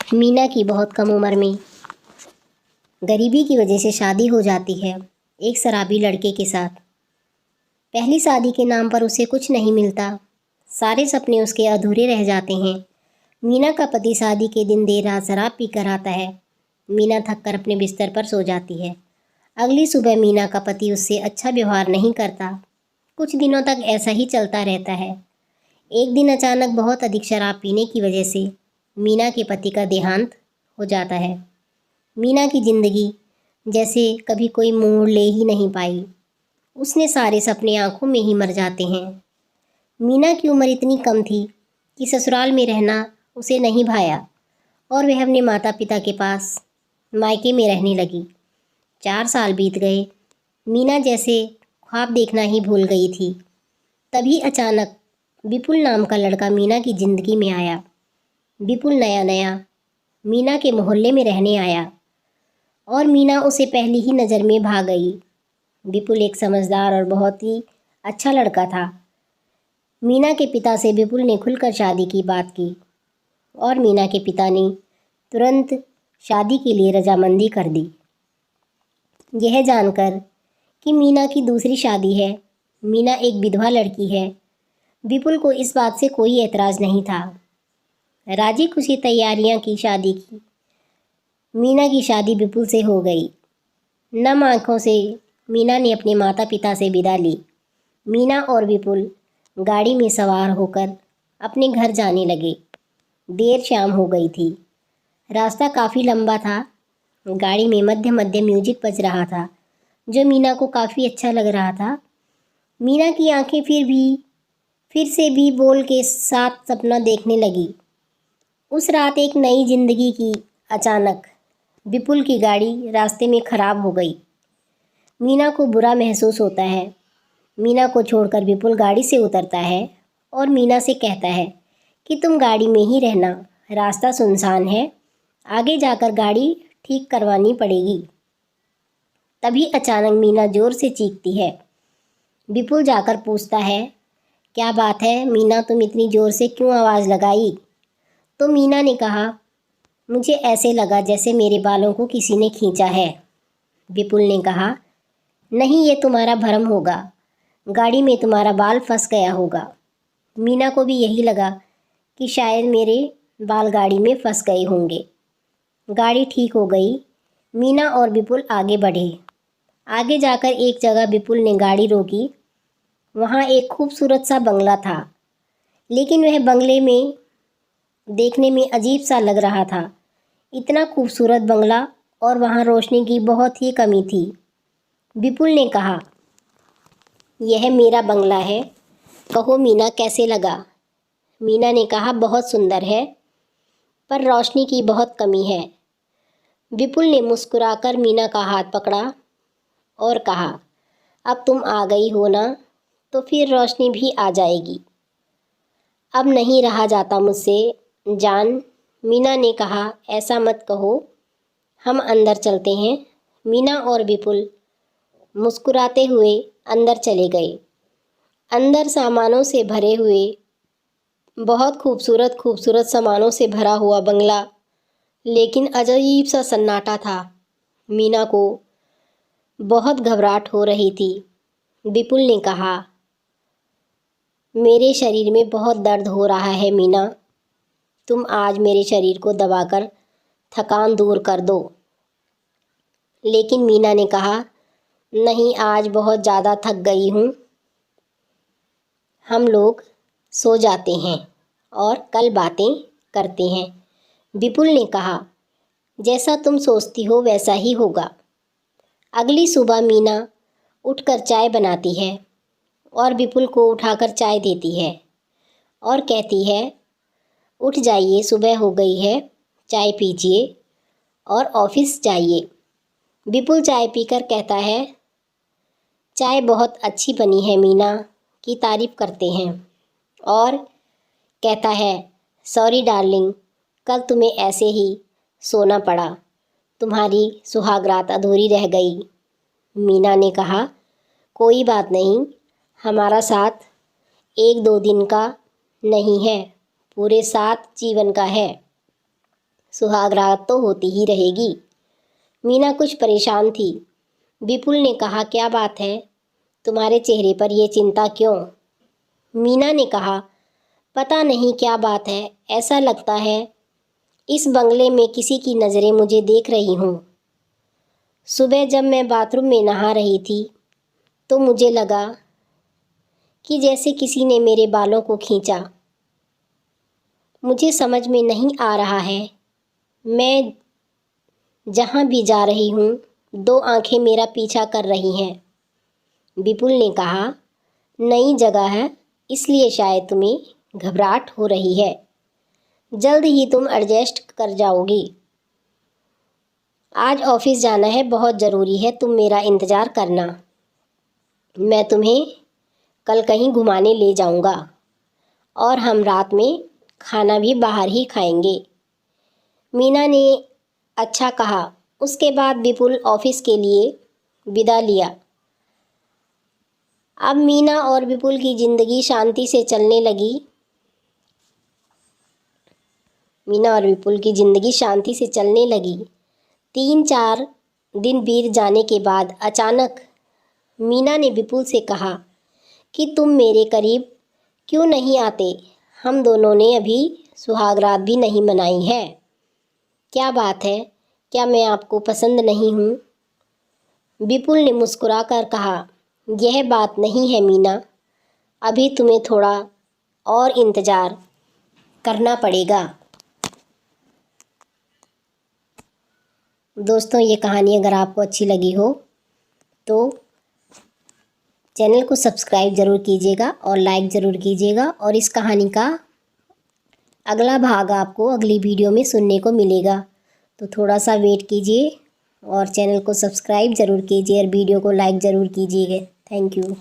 मीना की बहुत कम उम्र में गरीबी की वजह से शादी हो जाती है एक शराबी लड़के के साथ। पहली शादी के नाम पर उसे कुछ नहीं मिलता, सारे सपने उसके अधूरे रह जाते हैं। मीना का पति शादी के दिन देर रात शराब पीकर आता है। मीना थक कर अपने बिस्तर पर सो जाती है। अगली सुबह मीना का पति उससे अच्छा व्यवहार नहीं करता। कुछ दिनों तक ऐसा ही चलता रहता है। एक दिन अचानक बहुत अधिक शराब पीने की वजह से मीना के पति का देहांत हो जाता है। मीना की ज़िंदगी जैसे कभी कोई मोड़ ले ही नहीं पाई। उसने सारे सपने आंखों में ही मर जाते हैं। मीना की उम्र इतनी कम थी कि ससुराल में रहना उसे नहीं भाया और वह अपने माता पिता के पास मायके में रहने लगी। 4 साल बीत गए। मीना जैसे ख्वाब देखना ही भूल गई थी। तभी अचानक विपुल नाम का लड़का मीना की ज़िंदगी में आया। विपुल नया नया मीना के मोहल्ले में रहने आया और मीना उसे पहली ही नज़र में भा गई। विपुल एक समझदार और बहुत ही अच्छा लड़का था। मीना के पिता से विपुल ने खुलकर शादी की बात की और मीना के पिता ने तुरंत शादी के लिए रजामंदी कर दी। यह जानकर कि मीना की दूसरी शादी है, मीना एक विधवा लड़की है, विपुल को इस बात से कोई एतराज़ नहीं था। राजी खुशी तैयारियां की शादी की। मीना की शादी विपुल से हो गई। नम आँखों से मीना ने अपने माता पिता से विदा ली। मीना और विपुल गाड़ी में सवार होकर अपने घर जाने लगे। देर शाम हो गई थी। रास्ता काफ़ी लंबा था। गाड़ी में मध्य मध्य म्यूजिक बज रहा था जो मीना को काफ़ी अच्छा लग रहा था। मीना की आंखें फिर से भी बोल के साथ सपना देखने लगी। उस रात एक नई जिंदगी की अचानक विपुल की गाड़ी रास्ते में ख़राब हो गई। मीना को बुरा महसूस होता है। मीना को छोड़कर विपुल गाड़ी से उतरता है और मीना से कहता है कि तुम गाड़ी में ही रहना, रास्ता सुनसान है, आगे जाकर गाड़ी ठीक करवानी पड़ेगी। तभी अचानक मीना ज़ोर से चीखती है। विपुल जाकर पूछता है, क्या बात है मीना, तुम इतनी ज़ोर से क्यों आवाज़ लगाई? तो मीना ने कहा, मुझे ऐसे लगा जैसे मेरे बालों को किसी ने खींचा है। विपुल ने कहा, नहीं, ये तुम्हारा भ्रम होगा, गाड़ी में तुम्हारा बाल फंस गया होगा। मीना को भी यही लगा कि शायद मेरे बाल गाड़ी में फंस गए होंगे। गाड़ी ठीक हो गई। मीना और विपुल आगे बढ़े। आगे जाकर एक जगह विपुल ने गाड़ी रोकी। वहाँ एक खूबसूरत सा बंगला था, लेकिन वह बंगले में देखने में अजीब सा लग रहा था। इतना खूबसूरत बंगला और वहाँ रोशनी की बहुत ही कमी थी। विपुल ने कहा, यह मेरा बंगला है, कहो मीना कैसे लगा? मीना ने कहा, बहुत सुंदर है, पर रोशनी की बहुत कमी है। विपुल ने मुस्कुराकर मीना का हाथ पकड़ा और कहा, अब तुम आ गई हो ना, तो फिर रोशनी भी आ जाएगी। अब नहीं रहा जाता मुझसे जान। मीना ने कहा, ऐसा मत कहो, हम अंदर चलते हैं। मीना और विपुल मुस्कुराते हुए अंदर चले गए। अंदर सामानों से भरे हुए बहुत खूबसूरत खूबसूरत सामानों से भरा हुआ बंगला, लेकिन अजीब सा सन्नाटा था। मीना को बहुत घबराहट हो रही थी। विपुल ने कहा, मेरे शरीर में बहुत दर्द हो रहा है मीना, तुम आज मेरे शरीर को दबाकर थकान दूर कर दो। लेकिन मीना ने कहा, नहीं, आज बहुत ज़्यादा थक गई हूँ, हम लोग सो जाते हैं और कल बातें करते हैं। विपुल ने कहा, जैसा तुम सोचती हो वैसा ही होगा। अगली सुबह मीना उठकर चाय बनाती है और विपुल को उठाकर चाय देती है और कहती है, उठ जाइए, सुबह हो गई है, चाय पीजिए और ऑफिस जाइए। विपुल चाय पीकर कहता है, चाय बहुत अच्छी बनी है, मीना की तारीफ़ करते हैं और कहता है, सॉरी डार्लिंग, कल तुम्हें ऐसे ही सोना पड़ा, तुम्हारी सुहागरात अधूरी रह गई। मीना ने कहा, कोई बात नहीं, हमारा साथ 1-2 दिन का नहीं है, पूरे 7 जीवन का है। सुहागरात तो होती ही रहेगी। मीना कुछ परेशान थी। विपुल ने कहा, क्या बात है, तुम्हारे चेहरे पर ये चिंता क्यों? मीना ने कहा, पता नहीं क्या बात है, ऐसा लगता है इस बंगले में किसी की नज़रें मुझे देख रही हूँ। सुबह जब मैं बाथरूम में नहा रही थी तो मुझे लगा कि जैसे किसी ने मेरे बालों को खींचा। मुझे समझ में नहीं आ रहा है, मैं जहाँ भी जा रही हूँ 2 आंखें मेरा पीछा कर रही हैं। विपुल ने कहा, नई जगह है इसलिए शायद तुम्हें घबराहट हो रही है, जल्द ही तुम एडजस्ट कर जाओगी। आज ऑफिस जाना है, बहुत ज़रूरी है, तुम मेरा इंतज़ार करना। मैं तुम्हें कल कहीं घुमाने ले जाऊंगा और हम रात में खाना भी बाहर ही खाएंगे। मीना ने अच्छा कहा। उसके बाद विपुल ऑफिस के लिए विदा लिया। अब मीना और विपुल की ज़िंदगी शांति से चलने लगी। मीना और विपुल की ज़िंदगी शांति से चलने लगी। 3-4 दिन बीत जाने के बाद अचानक मीना ने विपुल से कहा कि तुम मेरे करीब क्यों नहीं आते? हम दोनों ने अभी सुहागरात भी नहीं मनाई है। क्या बात है, क्या मैं आपको पसंद नहीं हूँ? विपुल ने मुस्कुरा कर कहा, यह बात नहीं है मीना, अभी तुम्हें थोड़ा और इंतज़ार करना पड़ेगा। दोस्तों, ये कहानी अगर आपको अच्छी लगी हो तो चैनल को सब्सक्राइब ज़रूर कीजिएगा और लाइक ज़रूर कीजिएगा। और इस कहानी का अगला भाग आपको अगली वीडियो में सुनने को मिलेगा, तो थोड़ा सा वेट कीजिए और चैनल को सब्सक्राइब ज़रूर कीजिए और वीडियो को लाइक ज़रूर कीजिएगा। Thank you.